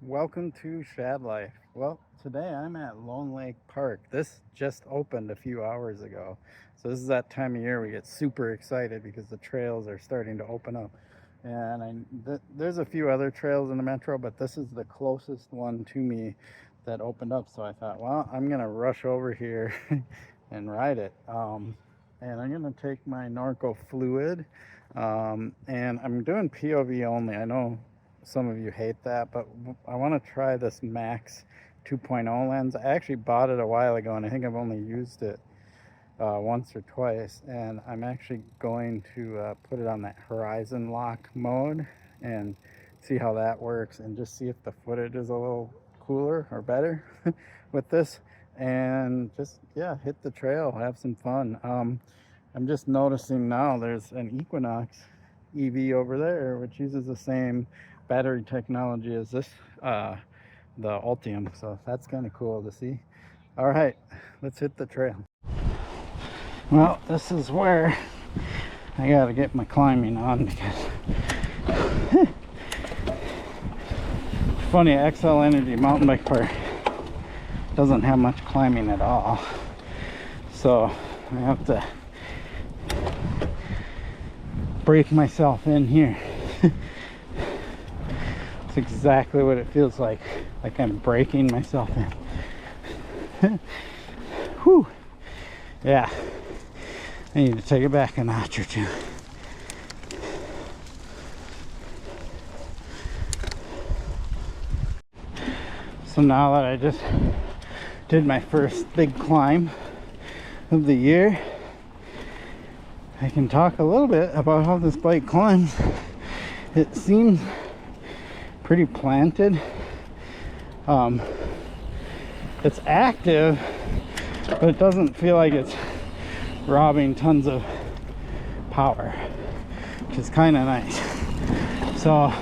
Welcome to Shad Life. Well, today I'm at Lone Lake Park. This just opened a few hours ago. So this is that time of year we get super excited because the trails are starting to open up. And there's a few other trails in the metro, but this is the closest one to me that opened up. So I thought, well, I'm gonna rush over here and ride it. And I'm gonna take my NORCO Fluid, and I'm doing POV only. I know some of you hate that, but I want to try this Max 2.0 lens. I actually bought it a while ago, and I think I've only used it once or twice, and I'm actually going to put it on that horizon lock mode and see how that works, and just see if the footage is a little cooler or better with this, and just, yeah, hit the trail, have some fun. I'm just noticing now there's an Equinox EV over there which uses the same battery technology as this, the Ultium, so that's kind of cool to see. All right, let's hit the trail. Well, this is where I gotta get my climbing on, because funny, XL Energy mountain bike park doesn't have much climbing at all, so I have to break myself in here. It's exactly what it feels like I'm breaking myself in. Whew. Yeah, I need to take it back a notch or two. So now that I just did my first big climb of the year, I can talk a little bit about how this bike climbs. It seems pretty planted. It's active, but it doesn't feel like it's robbing tons of power, which is kind of nice. So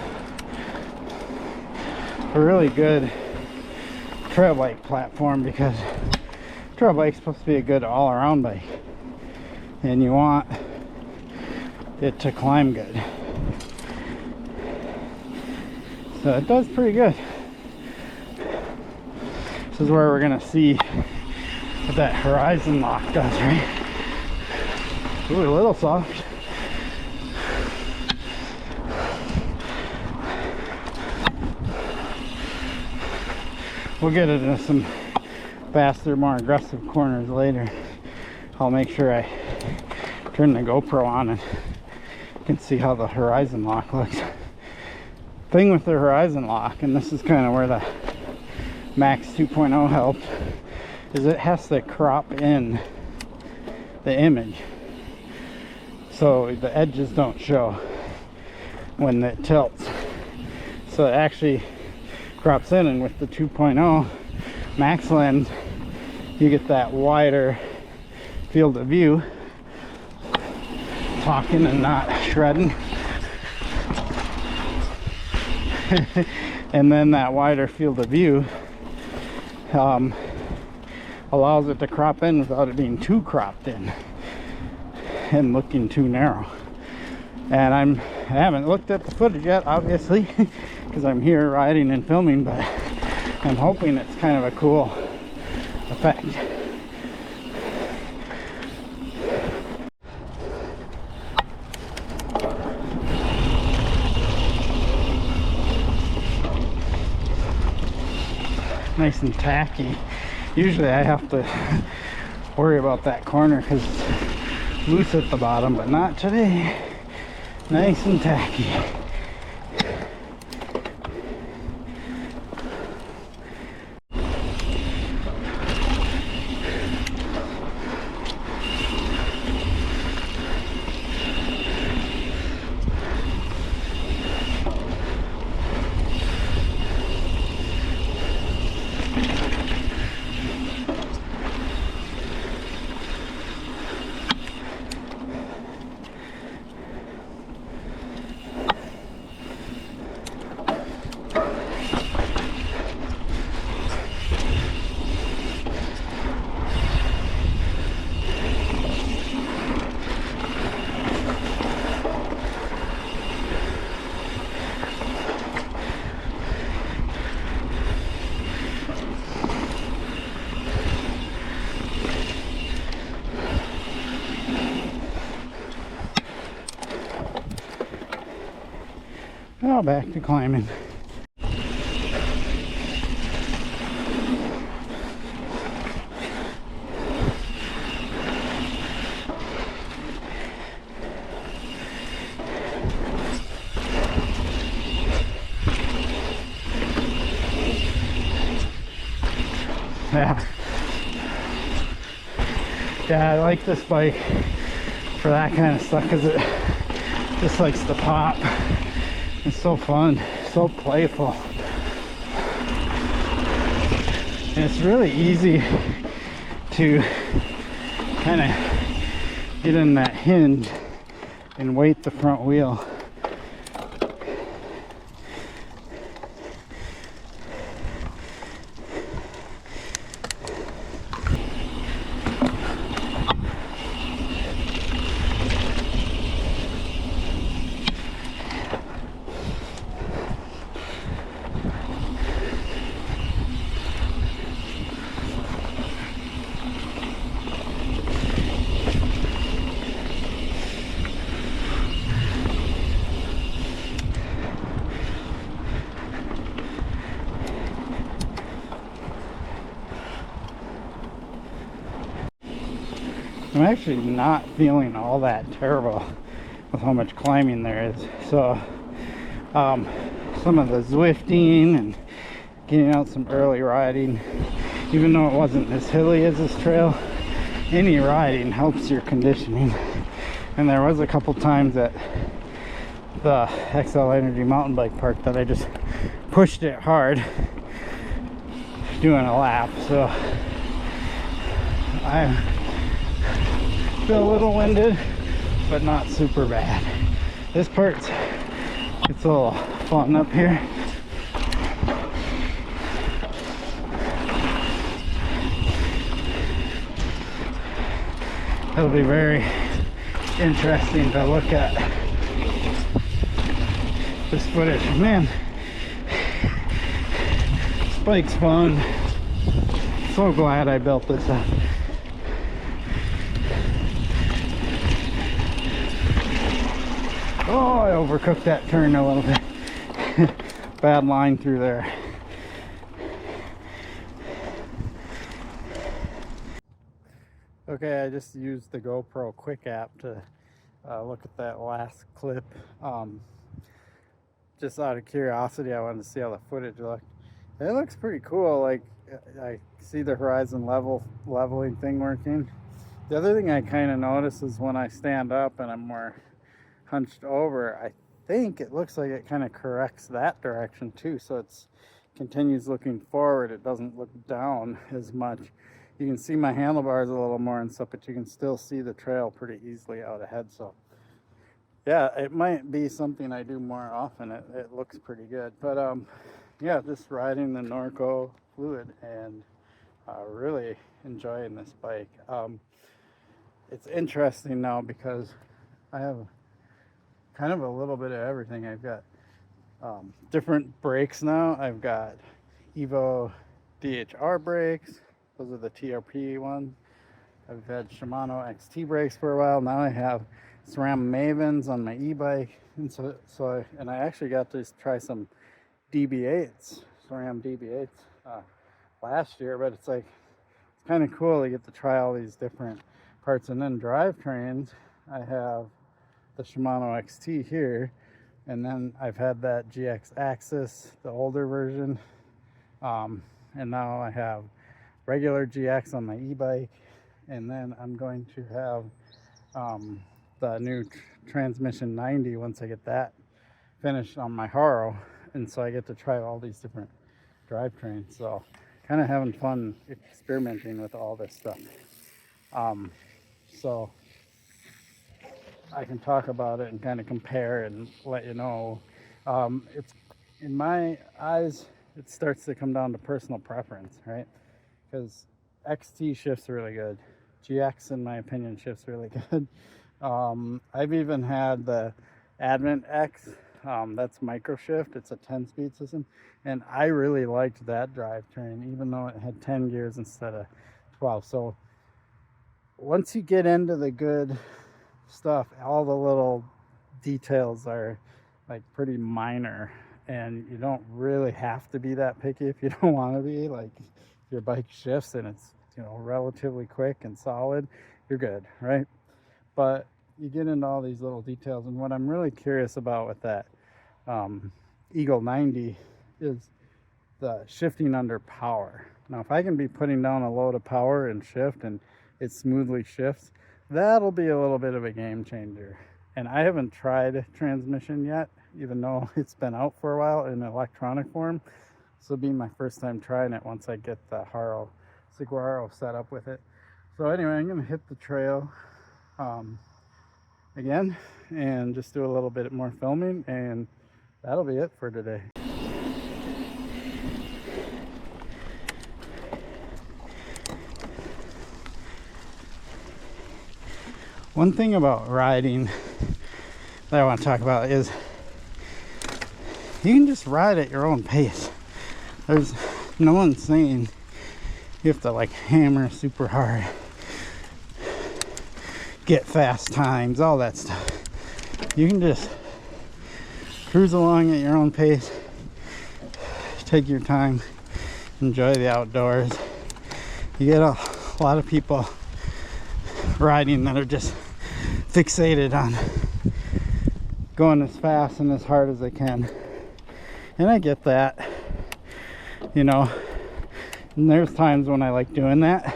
a really good trail bike platform, because trail bike's supposed to be a good all-around bike, and you want it to climb good. So it does pretty good. This is where we're gonna see what that horizon lock does, right? Ooh, a little soft. We'll get into some faster, more aggressive corners later. I'll make sure I turn the GoPro on and you can see how the horizon lock looks. Thing with the horizon lock, and this is kind of where the Max 2.0 helped, is it has to crop in the image so the edges don't show when it tilts. So it actually crops in, and with the 2.0 Max lens you get that wider field of view, talking and not shredding. And then that wider field of view allows it to crop in without it being too cropped in and looking too narrow. And I haven't looked at the footage yet, obviously, because I'm here riding and filming, but I'm hoping it's kind of a cool effect. Nice and tacky. Usually I have to worry about that corner because it's loose at the bottom, but not today. Nice and tacky. Now back to climbing. Yeah, I like this bike for that kind of stuff because it just likes to pop. It's so fun, so playful. And it's really easy to kind of get in that hinge and weight the front wheel. I'm actually not feeling all that terrible with how much climbing there is. So some of the Zwifting and getting out some early riding, even though it wasn't as hilly as this trail, any riding helps your conditioning. And there was a couple times at the XL Energy mountain bike park that I just pushed it hard doing a lap. So I feel a little winded, but not super bad. This part's, it's a little fun up here. It'll be very interesting to look at this footage. Man, this bike's fun. So glad I built this up. Oh, I overcooked that turn a little bit. Bad line through there. Okay, I just used the GoPro Quick app to look at that last clip. Just out of curiosity, I wanted to see how the footage looked. It looks pretty cool. Like, I see the horizon leveling thing working. The other thing I kind of notice is when I stand up and I'm more hunched over, I think it looks like it kind of corrects that direction too, so it's continues looking forward. It doesn't look down as much. You can see my handlebars a little more and stuff, but you can still see the trail pretty easily out ahead. So yeah, it might be something I do more often. It looks pretty good. But yeah, just riding the NORCO Fluid and really enjoying this bike. It's interesting now because I have kind of a little bit of everything. I've got different brakes now. I've got Evo DHR brakes. Those are the TRP ones. I've had Shimano XT brakes for a while. Now I have SRAM Mavens on my e-bike, and and I actually got to try some DB8s, SRAM DB8s last year. But it's like, it's kind of cool to get to try all these different parts. And then drivetrains, I have the Shimano XT here, and then I've had that GX Axis, the older version, and now I have regular GX on my e-bike, and then I'm going to have the new Transmission 90 once I get that finished on my Haro, and so I get to try all these different drivetrains. So kind of having fun experimenting with all this stuff. So I can talk about it and kind of compare and let you know. It's, in my eyes, it starts to come down to personal preference, right? Because XT shifts really good. GX, in my opinion, shifts really good. I've even had the Advent X, that's micro shift. It's a 10-speed system, and I really liked that drivetrain, even though it had 10 gears instead of 12. So once you get into the good stuff, all the little details are like pretty minor, and you don't really have to be that picky if you don't want to be. Like if your bike shifts and it's, you know, relatively quick and solid, you're good, right? But you get into all these little details, and what I'm really curious about with that Eagle 90 is the shifting under power. Now if I can be putting down a load of power and shift and it smoothly shifts, that'll be a little bit of a game changer. And I haven't tried transmission yet, even though it's been out for a while in electronic form. This will be my first time trying it once I get the Haro Saguaro set up with it. So anyway, I'm gonna hit the trail again and just do a little bit more filming, and that'll be it for today. One thing about riding that I want to talk about is you can just ride at your own pace. There's no one saying you have to like hammer super hard, get fast times, all that stuff. You can just cruise along at your own pace, take your time, enjoy the outdoors. You get a lot of people riding that are just fixated on going as fast and as hard as they can, and I get that, you know, and there's times when I like doing that,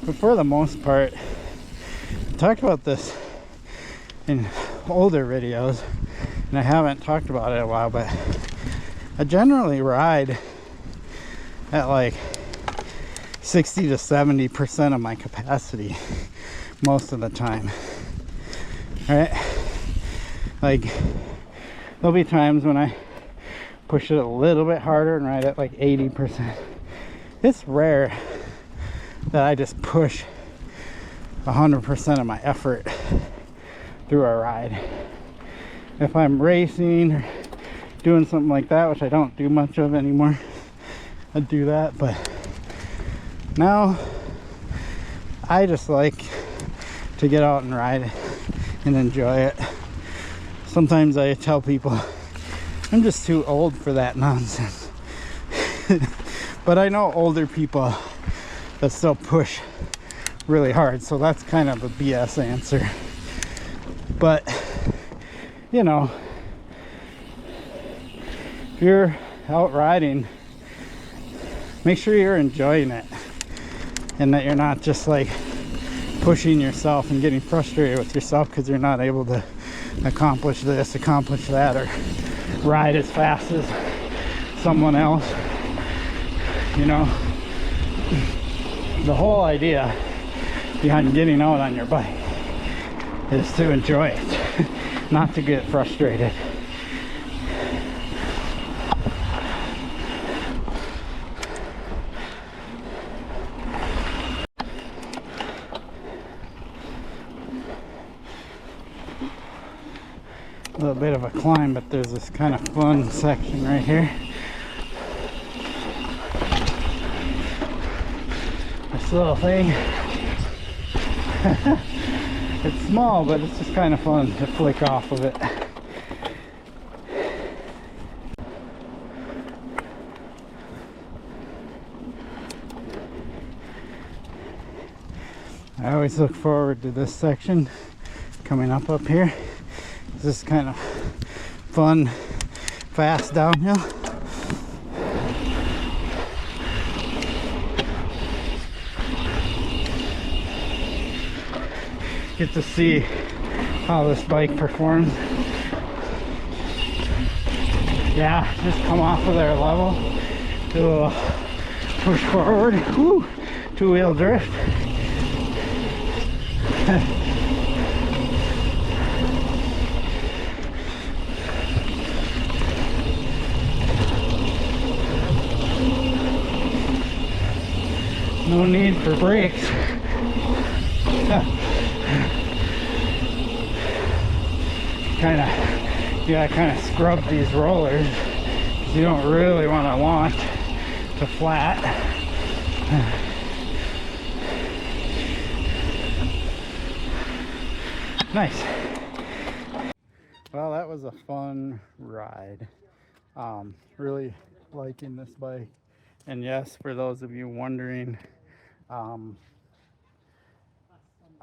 but for the most part, I talked about this in older videos and I haven't talked about it in a while, but I generally ride at like 60 to 70% of my capacity most of the time, right? Like there'll be times when I push it a little bit harder and ride at like 80%. It's rare that I just push 100% of my effort through a ride. If I'm racing or doing something like that, which I don't do much of anymore, I do that, but now I just like to get out and ride and enjoy it. Sometimes I tell people I'm just too old for that nonsense. But I know older people that still push really hard, so that's kind of a BS answer. But you know, if you're out riding, make sure you're enjoying it and that you're not just like pushing yourself and getting frustrated with yourself because you're not able to accomplish this, accomplish that, or ride as fast as someone else. You know, the whole idea behind getting out on your bike is to enjoy it, not to get frustrated. A little bit of a climb, but there's this kind of fun section right here. This little thing. It's small, but it's just kind of fun to flick off of it. I always look forward to this section coming up here. This is kind of fun, fast downhill. Get to see how this bike performs. Yeah, just come off of their level, do a little push forward. Woo! Two-wheel drift. No need for brakes. You gotta kind of scrub these rollers because you don't really want to launch to flat. Nice. Well, that was a fun ride. Really liking this bike. And yes, for those of you wondering, I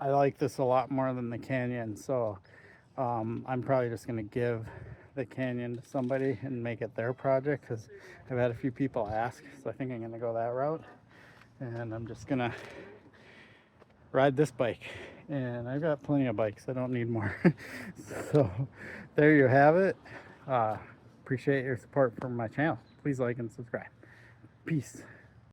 like this a lot more than the Canyon, so I'm probably just going to give the Canyon to somebody and make it their project, because I've had a few people ask, so I think I'm going to go that route. And I'm just going to ride this bike, and I've got plenty of bikes, I don't need more. So there you have it. Appreciate your support for my channel. Please like and subscribe. Peace.